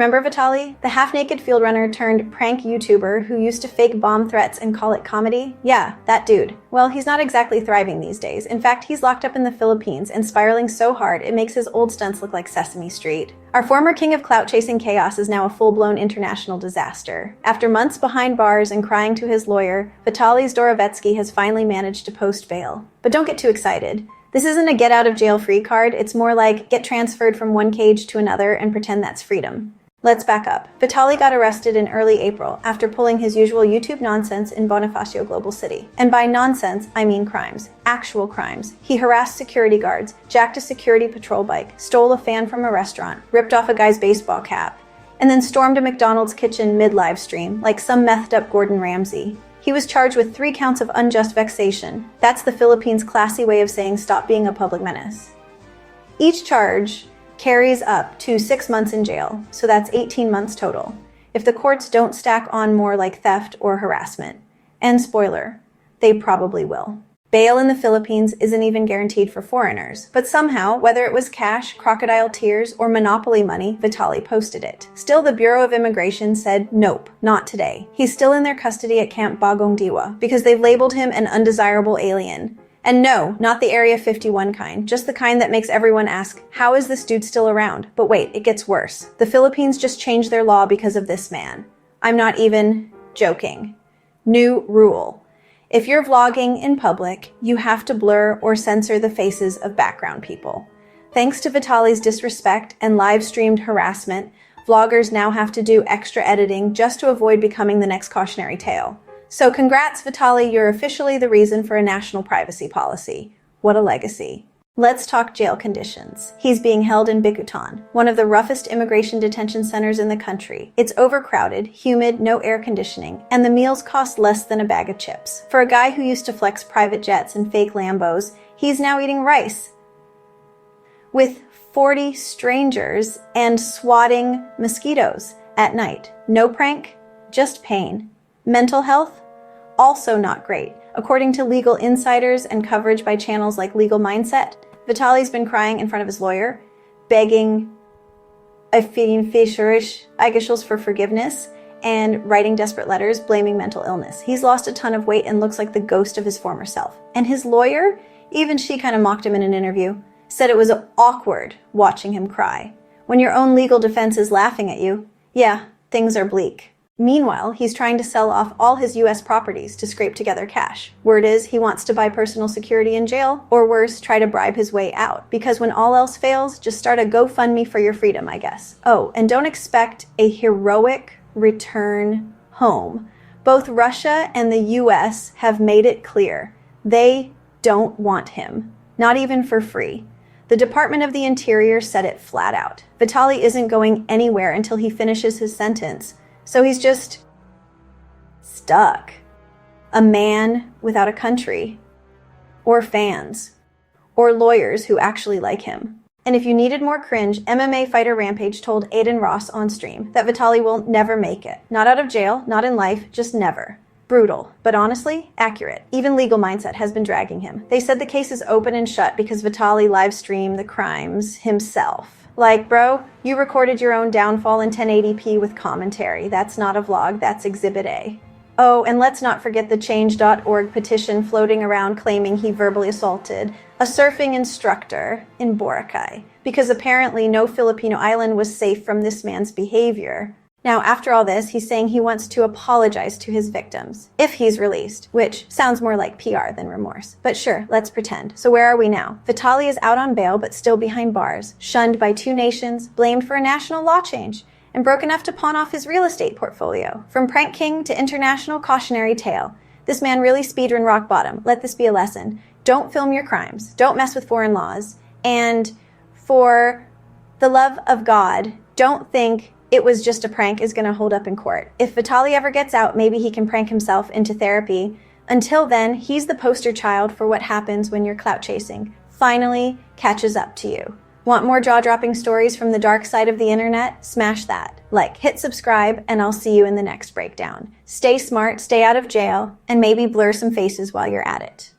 Remember Vitaly? The half-naked field runner turned prank YouTuber who used to fake bomb threats and call it comedy? Yeah, that dude. Well, he's not exactly thriving these days. In fact, he's locked up in the Philippines and spiraling so hard it makes his old stunts look like Sesame Street. Our former king of clout-chasing chaos is now a full-blown international disaster. After months behind bars and crying to his lawyer, Vitaly Zdorovetskiy has finally managed to post bail. But don't get too excited. This isn't a get-out-of-jail-free card, it's more like get transferred from one cage to another and pretend that's freedom. Let's back up. Vitaly got arrested in early April after pulling his usual YouTube nonsense in Bonifacio Global City. And by nonsense, I mean crimes. Actual crimes. He harassed security guards, jacked a security patrol bike, stole a fan from a restaurant, ripped off a guy's baseball cap, and then stormed a McDonald's kitchen mid-live stream like some methed-up Gordon Ramsay. He was charged with 3 counts of unjust vexation. That's the Philippines' classy way of saying stop being a public menace. Each charge carries up to 6 months in jail, so that's 18 months total, if the courts don't stack on more like theft or harassment. And spoiler, they probably will. Bail in the Philippines isn't even guaranteed for foreigners, but somehow, whether it was cash, crocodile tears, or monopoly money, Vitaly posted it. Still, the Bureau of Immigration said, nope, not today. He's still in their custody at Camp Bagong Diwa because they've labeled him an undesirable alien. And no, not the Area 51 kind, just the kind that makes everyone ask, how is this dude still around? But wait, it gets worse. The Philippines just changed their law because of this man. I'm not even joking. New rule. If you're vlogging in public, you have to blur or censor the faces of background people. Thanks to Vitaly's disrespect and live-streamed harassment, vloggers now have to do extra editing just to avoid becoming the next cautionary tale. So congrats, Vitaly, you're officially the reason for a national privacy policy. What a legacy. Let's talk jail conditions. He's being held in Bikutan, one of the roughest immigration detention centers in the country. It's overcrowded, humid, no air conditioning, and the meals cost less than a bag of chips. For a guy who used to flex private jets and fake Lambos, he's now eating rice with 40 strangers and swatting mosquitoes at night. No prank, just pain. Mental health? Also not great. According to legal insiders and coverage by channels like Legal Mindset, Vitaly's been crying in front of his lawyer, begging officials for forgiveness, and writing desperate letters blaming mental illness. He's lost a ton of weight and looks like the ghost of his former self. And his lawyer, even she kind of mocked him in an interview, said it was awkward watching him cry. When your own legal defense is laughing at you, yeah, things are bleak. Meanwhile, he's trying to sell off all his US properties to scrape together cash. Word is he wants to buy personal security in jail, or worse, try to bribe his way out. Because when all else fails, just start a GoFundMe for your freedom, I guess. Oh, and don't expect a heroic return home. Both Russia and the US have made it clear they don't want him, not even for free. The Department of the Interior said it flat out. Vitaly isn't going anywhere until he finishes his sentence. So he's just stuck. A man without a country, or fans, or lawyers who actually like him. And if you needed more cringe, MMA fighter Rampage told Aiden Ross on stream that Vitaly will never make it. Not out of jail, not in life, just never. Brutal, but honestly, accurate. Even Legal Mindset has been dragging him. They said the case is open and shut because Vitaly live-streamed the crimes himself. Like, bro, you recorded your own downfall in 1080p with commentary. That's not a vlog, that's Exhibit A. Oh, and let's not forget the change.org petition floating around claiming he verbally assaulted a surfing instructor in Boracay, because apparently no Filipino island was safe from this man's behavior. Now, after all this, he's saying he wants to apologize to his victims, if he's released, which sounds more like PR than remorse. But sure, let's pretend. So where are we now? Vitaly is out on bail, but still behind bars, shunned by 2 nations, blamed for a national law change, and broke enough to pawn off his real estate portfolio. From prank king to international cautionary tale, this man really speedrun rock bottom. Let this be a lesson. Don't film your crimes. Don't mess with foreign laws. And for the love of God, don't think it was just a prank is going to hold up in court. If Vitaly ever gets out, maybe he can prank himself into therapy. Until then, he's the poster child for what happens when your clout chasing finally catches up to you. Want more jaw-dropping stories from the dark side of the internet? Smash that. Like, hit subscribe, and I'll see you in the next breakdown. Stay smart, stay out of jail, and maybe blur some faces while you're at it.